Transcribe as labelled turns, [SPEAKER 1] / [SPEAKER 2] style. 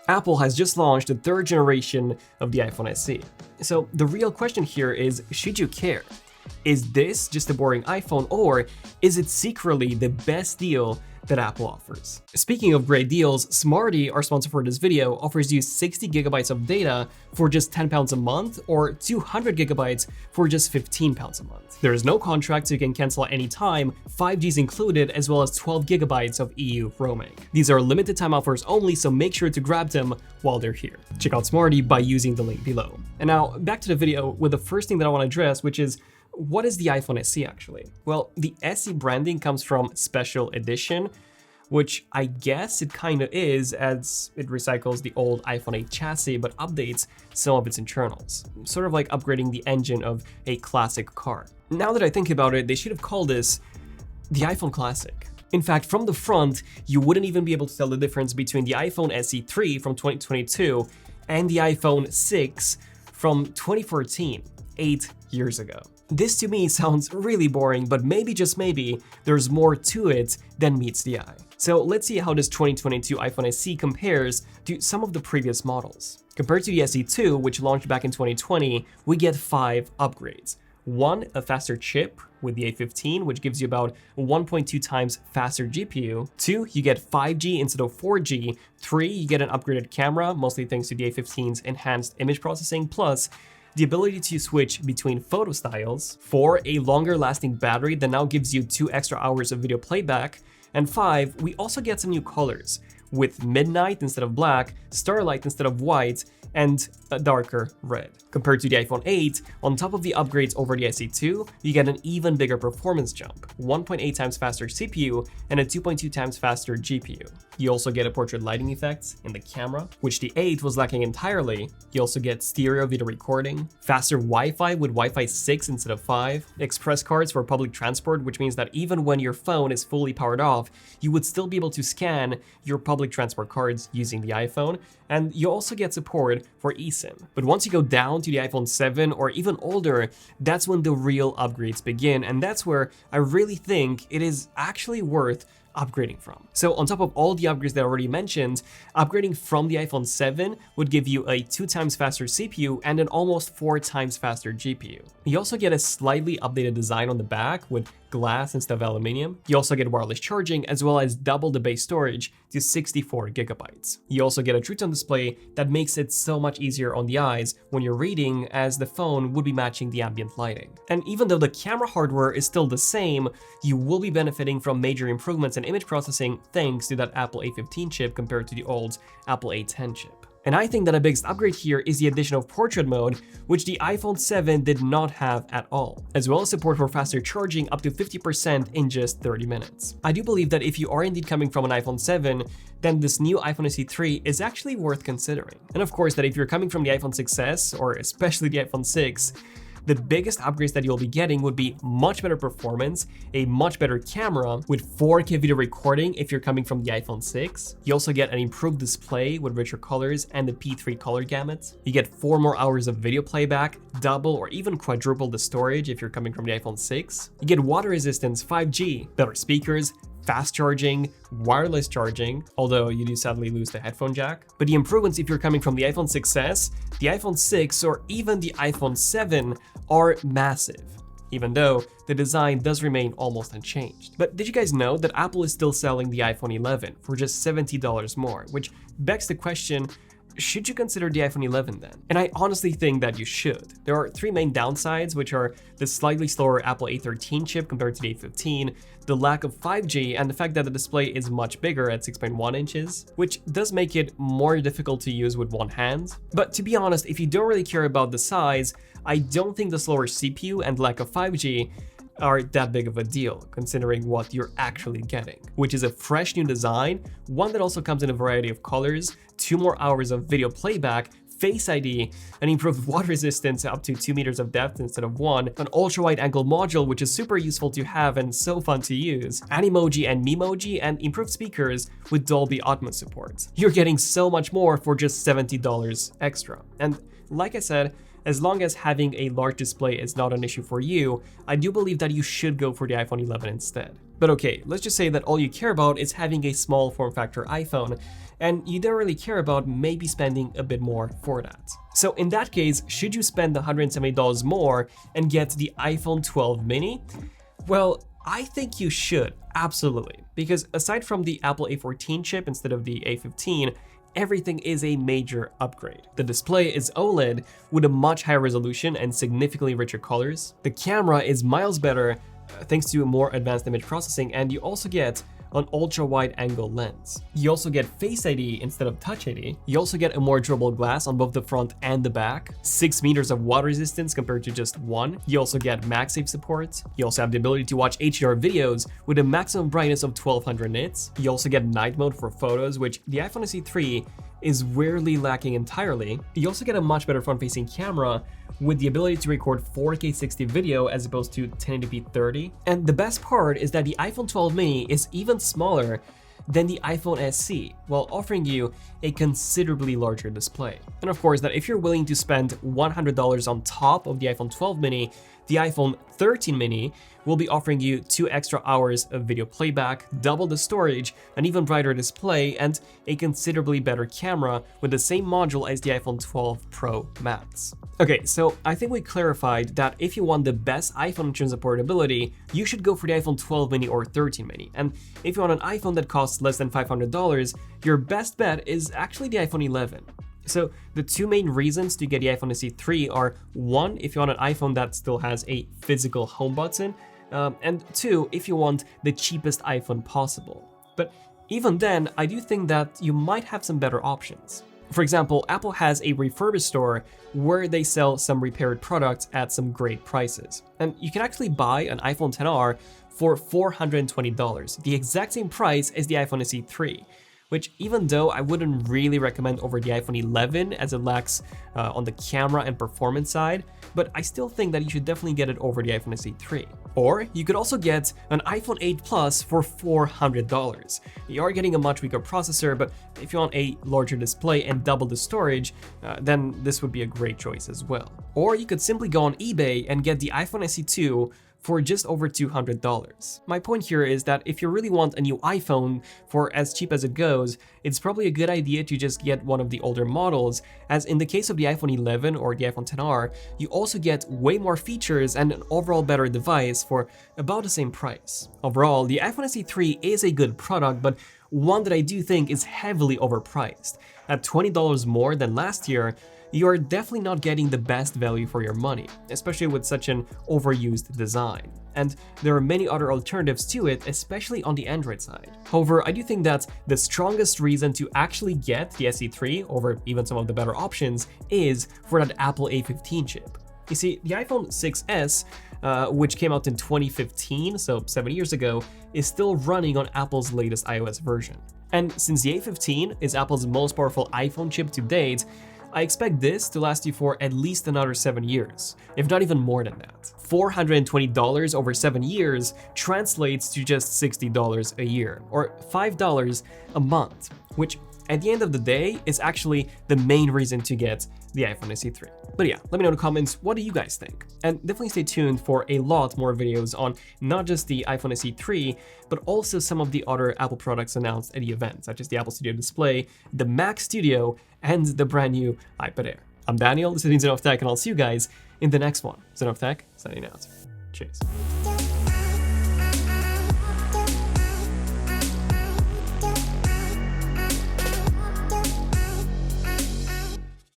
[SPEAKER 1] Apple has just launched the third generation of the iPhone SE. So the real question here is, should you care? Is this just a boring iPhone, or is it secretly the best deal that Apple offers? Speaking of great deals, Smarty, our sponsor for this video, offers you 60 gigabytes of data for just £10 a month, or 200 gigabytes for just £15 a month. There is no contract, so you can cancel at any time. 5G is included, as well as 12 gigabytes of EU roaming. These are limited time offers only, so make sure to grab them while they're here. Check out Smarty by using the link below. And now back to the video with the first thing that I want to address, which is, what is the iPhone SE actually? Well, the SE branding comes from Special Edition, which I guess it kind of is, as it recycles the old iPhone 8 chassis but updates some of its internals. Sort of like upgrading the engine of a classic car. Now that I think about it, they should have called this the iPhone Classic. In fact, from the front, you wouldn't even be able to tell the difference between the iPhone SE 3 from 2022 and the iPhone 6 from 2014, 8 years ago. This to me sounds really boring, but maybe, just maybe, there's more to it than meets the eye. So let's see how this 2022 iPhone SE compares to some of the previous models. Compared to the SE2, which launched back in 2020, we get 5 upgrades. 1, a faster chip with the A15, which gives you about 1.2 times faster GPU. 2, you get 5G instead of 4G. 3, you get an upgraded camera, mostly thanks to the A15's enhanced image processing, plus the ability to switch between photo styles. 4, a longer lasting battery that now gives you 2 extra hours of video playback. And 5, we also get some new colors, with midnight instead of black, starlight instead of white, and a darker red. Compared to the iPhone 8, on top of the upgrades over the SE2, you get an even bigger performance jump, 1.8 times faster CPU and a 2.2 times faster GPU. You also get a portrait lighting effect in the camera, which the 8 was lacking entirely. You also get stereo video recording, faster Wi-Fi with Wi-Fi 6 instead of 5, express cards for public transport, which means that even when your phone is fully powered off, you would still be able to scan your public transport cards using the iPhone, and you also get support for eSIM. But once you go down to the iPhone 7 or even older, that's when the real upgrades begin, and that's where I really think it is actually worth upgrading from. So on top of all the upgrades that I already mentioned, upgrading from the iPhone 7 would give you a 2 times faster CPU and an almost 4 times faster GPU. You also get a slightly updated design on the back with glass instead of aluminum. You also get wireless charging, as well as double the base storage to 64 gigabytes. You also get a True Tone display that makes it so much easier on the eyes when you're reading, as the phone would be matching the ambient lighting. And even though the camera hardware is still the same, you will be benefiting from major improvements in image processing thanks to that Apple A15 chip compared to the old Apple A10 chip. And I think that a biggest upgrade here is the addition of portrait mode, which the iPhone 7 did not have at all, as well as support for faster charging up to 50% in just 30 minutes. I do believe that if you are indeed coming from an iPhone 7, then this new iPhone SE 3 is actually worth considering. And of course, that if you're coming from the iPhone 6s, or especially the iPhone 6, the biggest upgrades that you'll be getting would be much better performance, a much better camera with 4K video recording if you're coming from the iPhone 6. You also get an improved display with richer colors and the P3 color gamut. You get 4 more hours of video playback, double or even quadruple the storage if you're coming from the iPhone 6. You get water resistance, 5G, better speakers, fast charging, wireless charging, although you do sadly lose the headphone jack. But the improvements if you're coming from the iPhone 6s, the iPhone 6, or even the iPhone 7 are massive, even though the design does remain almost unchanged. But did you guys know that Apple is still selling the iPhone 11 for just $70 more, which begs the question, should you consider the iPhone 11 then? And I honestly think that you should. There are 3 main downsides, which are the slightly slower Apple A13 chip compared to the A15, the lack of 5G, and the fact that the display is much bigger at 6.1 inches, which does make it more difficult to use with one hand. But to be honest, if you don't really care about the size, I don't think the slower CPU and lack of 5G are that big of a deal, considering what you're actually getting, which is a fresh new design, one that also comes in a variety of colors, 2 more hours of video playback, Face ID, an improved water resistance up to 2 meters of depth instead of 1, an ultra-wide angle module which is super useful to have and so fun to use, Animoji and Memoji, and improved speakers with Dolby Atmos support. You're getting so much more for just $70 extra. And like I said, as long as having a large display is not an issue for you, I do believe that you should go for the iPhone 11 instead. But okay, let's just say that all you care about is having a small form factor iPhone, and you don't really care about maybe spending a bit more for that. So in that case, should you spend the $170 more and get the iPhone 12 mini? Well, I think you should, absolutely, because aside from the Apple A14 chip instead of the A15, everything is a major upgrade. The display is OLED with a much higher resolution and significantly richer colors. The camera is miles better thanks to more advanced image processing, and you also get an ultra-wide angle lens. You also get Face ID instead of Touch ID. You also get a more durable glass on both the front and the back, 6 meters of water resistance compared to just 1. You also get MagSafe support. You also have the ability to watch HDR videos with a maximum brightness of 1200 nits. You also get night mode for photos, which the iPhone SE 3 is rarely lacking entirely. You also get a much better front-facing camera with the ability to record 4K 60 video as opposed to 1080p 30. And the best part is that the iPhone 12 mini is even smaller than the iPhone SE, while offering you a considerably larger display. And of course, that if you're willing to spend $100 on top of the iPhone 12 mini, the iPhone 13 mini will be offering you 2 extra hours of video playback, double the storage, an even brighter display, and a considerably better camera with the same module as the iPhone 12 Pro Max. Okay, so I think we clarified that if you want the best iPhone in terms of portability, you should go for the iPhone 12 mini or 13 mini. And if you want an iPhone that costs less than $500, your best bet is actually the iPhone 11. So the two main reasons to get the iPhone SE 3 are, one, if you want an iPhone that still has a physical home button, and two, if you want the cheapest iPhone possible. But even then, I do think that you might have some better options. For example, Apple has a refurbished store where they sell some repaired products at some great prices. And you can actually buy an iPhone XR for $420, the exact same price as the iPhone SE 3. Which, even though I wouldn't really recommend over the iPhone 11 as it lacks on the camera and performance side, but I still think that you should definitely get it over the iPhone SE 3. Or you could also get an iPhone 8 Plus for $400. You are getting a much weaker processor, but if you want a larger display and double the storage, then this would be a great choice as well. Or you could simply go on eBay and get the iPhone SE 2 for just over $200. My point here is that if you really want a new iPhone for as cheap as it goes, it's probably a good idea to just get one of the older models, as in the case of the iPhone 11 or the iPhone XR, you also get way more features and an overall better device for about the same price. Overall, the iPhone SE 3 is a good product, but one that I do think is heavily overpriced. At $20 more than last year, you are definitely not getting the best value for your money, especially with such an overused design. And there are many other alternatives to it, especially on the Android side. However, I do think that the strongest reason to actually get the SE 3 over even some of the better options is for that Apple A15 chip. You see, the iPhone 6s, which came out in 2015, so 7 years ago, is still running on Apple's latest iOS version. And since the A15 is Apple's most powerful iPhone chip to date, I expect this to last you for at least another 7 years, if not even more than that. $420 over 7 years translates to just $60 a year, or $5 a month, which at the end of the day is actually the main reason to get the iPhone SE 3. But yeah, let me know in the comments, what do you guys think? And definitely stay tuned for a lot more videos on not just the iPhone SE 3, but also some of the other Apple products announced at the event, such as the Apple Studio Display, the Mac Studio, and the brand new iPad Air. I'm Daniel, this is Zen of Tech, and I'll see you guys in the next one. Zen of Tech, signing out. Cheers.